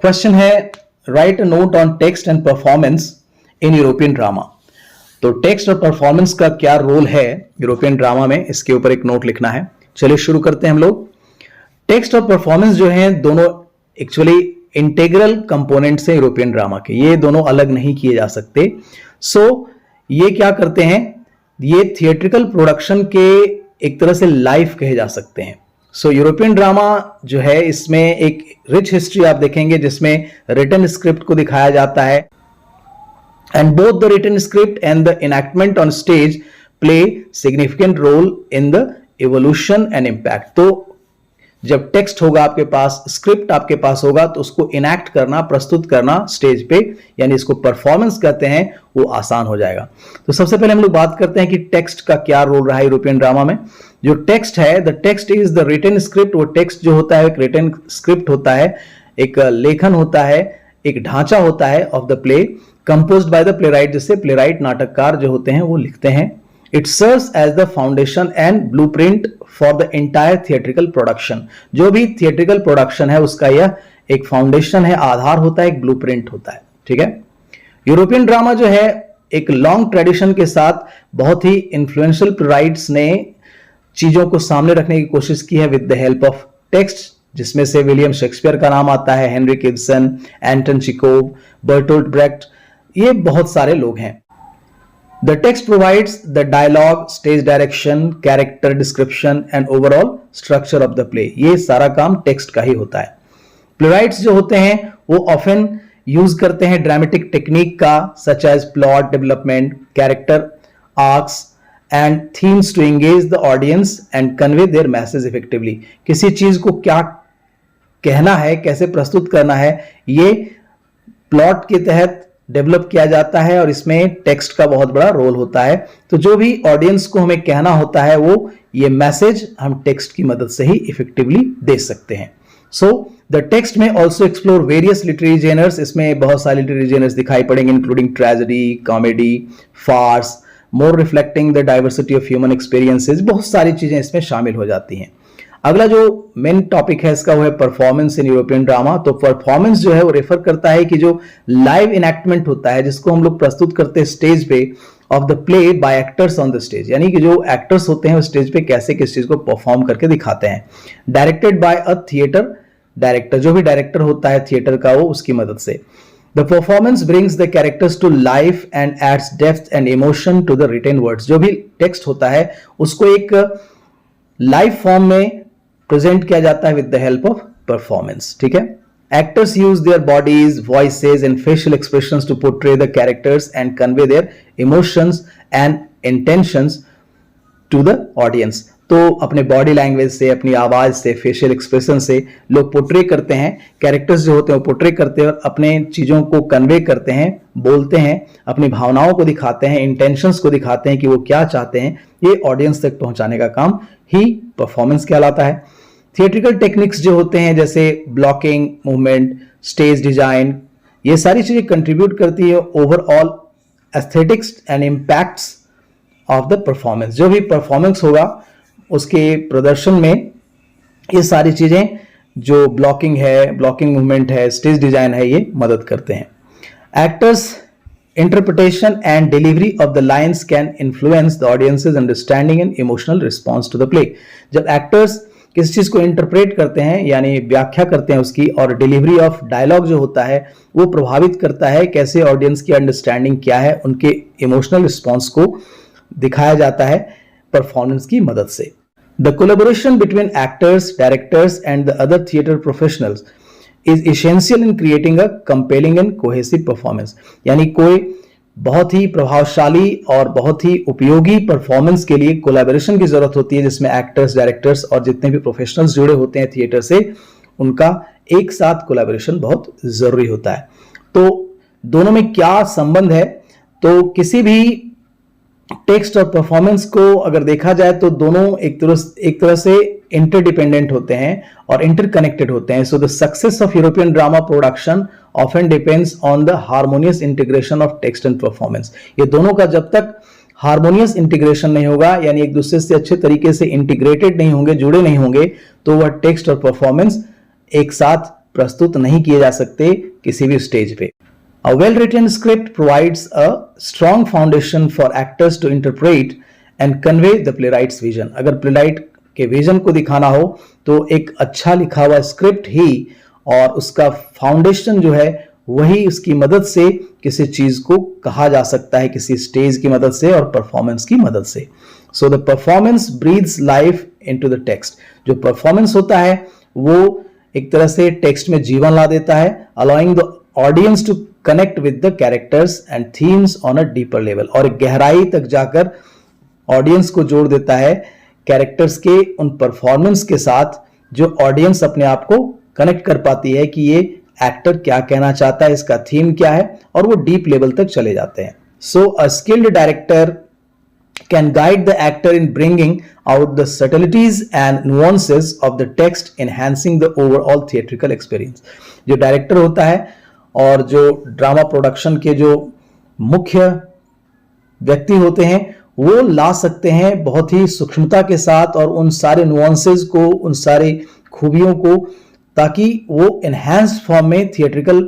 Question है right a note on text and performance in European drama. तो text और performance का क्या रोल है यूरोपियन ड्रामा में, इसके ऊपर एक नोट लिखना है। चलिए शुरू करते हैं हम लोग। टेक्स्ट और परफॉर्मेंस जो है दोनों एक्चुअली इंटीग्रल कंपोनेंट्स हैं यूरोपियन ड्रामा के, ये दोनों अलग नहीं किए जा सकते। ये क्या करते हैं, ये थिएट्रिकल प्रोडक्शन के एक तरह से लाइफ कहे जा सकते हैं। यूरोपियन ड्रामा जो है इसमें एक रिच हिस्ट्री आप देखेंगे जिसमें रिटन स्क्रिप्ट को दिखाया जाता है, and both the written script and the enactment on stage play significant role in the evolution and impact. तो जब टेक्स्ट होगा आपके पास, स्क्रिप्ट आपके पास होगा, तो उसको इनैक्ट करना, प्रस्तुत करना स्टेज पे, यानी इसको परफॉर्मेंस कहते हैं, वो आसान हो जाएगा। तो सबसे पहले हम लोग बात करते हैं कि टेक्स्ट का क्या रोल रहा है यूरोपियन ड्रामा में। जो टेक्स्ट है, the text is the written script. वो टेक्स्ट जो होता है एक रिटन स्क्रिप्ट होता है, एक लेखन होता है, एक ढांचा होता है of the play, composed by the playwright, जिससे प्लेराइट नाटककार जो होते हैं वो लिखते हैं। It serves as the foundation and blueprint for the entire theatrical production। जो भी थिएट्रिकल प्रोडक्शन है उसका यह एक फाउंडेशन है, आधार होता है, एक ब्लूप्रिंट होता है। ठीक है। यूरोपियन ड्रामा जो है एक लॉन्ग ट्रेडिशन के साथ बहुत ही इन्फ्लुएंशियल प्लेराइट्स ने चीजों को सामने रखने की कोशिश की है with the help of text, जिसमें से विलियम शेक्सपियर का नाम आता है, हेनरिक इब्सन, एंटन चिकोव, बर्टोल्ट ब्रेक्ट, ये बहुत सारे लोग हैं। The text provides the dialogue, stage direction, character description and overall structure of the play। ये सारा काम टेक्स्ट का ही होता है। प्लेराइट्स जो होते हैं वो ऑफन यूज करते हैं ड्रामेटिक टेक्निक का, such as plot development, character arcs and themes to engage the audience and convey their message effectively. किसी चीज को क्या कहना है, कैसे प्रस्तुत करना है, ये प्लॉट के तहत डेवलप किया जाता है और इसमें टेक्स्ट का बहुत बड़ा रोल होता है। तो जो भी ऑडियंस को हमें कहना होता है वो ये मैसेज हम टेक्स्ट की मदद से ही इफेक्टिवली दे सकते हैं। The text may also explore various literary genres. इसमें बहुत सारे लिटरेरी जेनर्स दिखाई पड़ेंगे, including tragedy, comedy, farce, more reflecting the diversity of human experiences. बहुत सारी चीजें इसमें शामिल हो जाती हैं। अगला जो मेन टॉपिक है इसका वो है परफॉर्मेंस इन यूरोपियन ड्रामा। तो परफॉर्मेंस जो है वो रेफर करता है कि जो लाइव इनैक्टमेंट होता है, जिसको हम लोग प्रस्तुत करते हैं स्टेज पे, of the play by actors on the stage, यानी कि जो एक्टर्स होते हैं वो स्टेज पे कैसे किस चीज को परफॉर्म करके दिखाते हैं। Directed by a theatre director, जो भी डायरेक्टर होता है थिएटर का वो उसकी मदद से। The performance brings the characters to life and adds depth and emotion to the written words. जो भी टेक्स्ट होता है उसको एक लाइव फॉर्म में प्रेजेंट किया जाता है with the help of performance. ठीक है। Actors use their bodies, voices and facial expressions to portray the characters and convey their emotions and intentions to the audience. तो अपने बॉडी लैंग्वेज से, अपनी आवाज से, फेशियल एक्सप्रेशन से लोग पोर्ट्रे करते हैं, कैरेक्टर्स जो होते हैं वो पोर्ट्रे करते हैं और अपने चीजों को कन्वे करते हैं, बोलते हैं, अपनी भावनाओं को दिखाते हैं, इंटेंशंस को दिखाते हैं कि वो क्या चाहते हैं। ये ऑडियंस तक पहुंचाने का काम ही परफॉर्मेंस कहलाता है। थिएट्रिकल टेक्निक्स जो होते हैं जैसे ब्लॉकिंग, मूवमेंट, स्टेज डिजाइन, ये सारी चीजें कंट्रीब्यूट करती है overall aesthetics and impacts of the performance. जो भी परफॉर्मेंस होगा उसके प्रदर्शन में ये सारी चीजें, जो ब्लॉकिंग है, ब्लॉकिंग मूवमेंट है, स्टेज डिजाइन है, ये मदद करते हैं। Actors interpretation and delivery of the lines can influence the audience's understanding and emotional response to the play. जब एक्टर्स किस चीज को इंटरप्रेट करते हैं, यानी व्याख्या करते हैं उसकी, और डिलीवरी ऑफ डायलॉग जो होता है वो प्रभावित करता है कैसे ऑडियंस की अंडरस्टैंडिंग क्या है, उनके इमोशनल रिस्पॉन्स को दिखाया जाता है परफॉर्मेंस की मदद से। The collaboration between actors, directors and the other theatre professionals is essential in creating a compelling and cohesive performance. यानी कोई बहुत ही प्रभावशाली और बहुत ही उपयोगी परफॉर्मेंस के लिए कोलैबोरेशन की जरूरत होती है, जिसमें एक्टर्स, डायरेक्टर्स और जितने भी प्रोफेशनल्स जुड़े होते हैं थिएटर से, उनका एक साथ कोलैबोरेशन बहुत जरूरी होता है। तो दोनों में क्या संबंध है, तो किसी भी टेक्स्ट और परफॉर्मेंस को अगर देखा जाए तो दोनों एक तरह से इंटरडिपेंडेंट होते हैं और इंटरकनेक्टेड होते हैं। So the success of European drama production often depends on the harmonious integration of text and performance. ये दोनों का जब तक हार्मोनियस इंटीग्रेशन नहीं होगा, यानी एक दूसरे से अच्छे तरीके से इंटीग्रेटेड नहीं होंगे, जुड़े नहीं होंगे, तो वह टेक्स्ट और परफॉर्मेंस एक साथ प्रस्तुत नहीं किए जा सकते किसी भी स्टेज पे। A well-written script provides a strong foundation for actors to interpret and convey the playwright's vision. अगर प्लेराइट के विजन को दिखाना हो तो एक अच्छा लिखा हुआ स्क्रिप्ट ही और उसका फाउंडेशन जो है वही उसकी मदद से किसी चीज को कहा जा सकता है, किसी स्टेज की मदद से और परफॉर्मेंस की मदद से। So the performance breathes life into the text. जो परफॉर्मेंस होता है वो एक तरह से टेक्स्ट में जीवन ला देता है, allowing the audience to connect with the characters and themes on a deeper level. और एक गहराई तक जाकर ऑडियंस को जोड़ देता है कैरेक्टर्स के उन परफॉर्मेंस के साथ, जो ऑडियंस अपने आप को कनेक्ट कर पाती है कि ये एक्टर क्या कहना चाहता है, इसका थीम क्या है, और वो डीप लेवल तक चले जाते हैं। So a skilled director can guide the actor in bringing out the subtleties and nuances of the text, enhancing the overall theatrical experience। जो डायरेक्टर होता है और जो ड्रामा प्रोडक्शन के जो मुख्य व्यक्ति होते हैं वो ला सकते हैं बहुत ही सूक्ष्मता के साथ और उन सारे नुआंसेस को, उन सारी खूबियों को, ताकि वो एनहांस्ड फॉर्म में थिएट्रिकल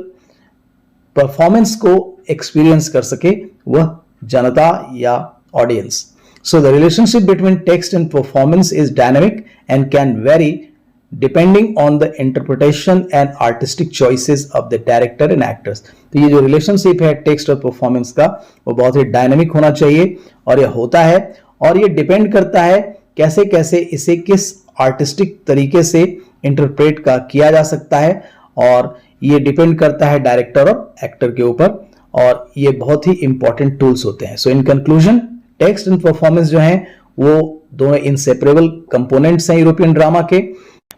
परफॉर्मेंस को एक्सपीरियंस कर सके वह जनता या audience. So the relationship between text and performance is dynamic and can vary depending on the interpretation and artistic choices of the director and actors. तो ये जो रिलेशनशिप है टेक्स्ट और परफॉर्मेंस का वो बहुत ही डायनेमिक होना चाहिए और ये होता है, और ये डिपेंड करता है कैसे कैसे इसे किस आर्टिस्टिक तरीके से इंटरप्रेट का किया जा सकता है, और ये डिपेंड करता है डायरेक्टर और एक्टर के ऊपर, और ये बहुत ही इंपॉर्टेंट टूल्स होते हैं। So in conclusion text and performance जो हैं वो दोनों इनसेपरेबल कंपोनेंट्स हैं यूरोपियन ड्रामा के।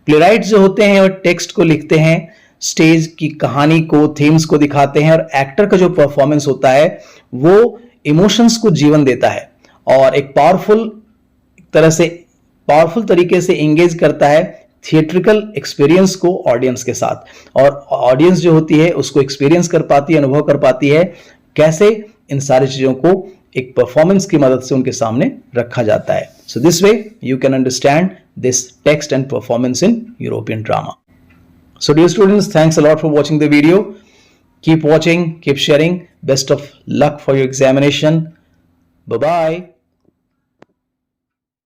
प्लेराइट्स जो होते हैं वो टेक्स्ट को लिखते हैं, स्टेज की कहानी को, थीम्स को दिखाते हैं, और एक्टर का जो परफॉर्मेंस होता है वो इमोशंस को जीवन देता है और एक पावरफुल तरीके से एंगेज करता है थिएट्रिकल एक्सपीरियंस को ऑडियंस के साथ, और ऑडियंस जो होती है उसको एक्सपीरियंस कर पाती है, अनुभव कर पाती है कैसे इन सारी चीजों को एक परफॉर्मेंस की मदद से उनके सामने रखा जाता है। So this way you can understand this text and performance in European drama. So dear students, thanks a lot for watching the video. Keep watching, keep sharing, best of luck for your examination. Bye bye.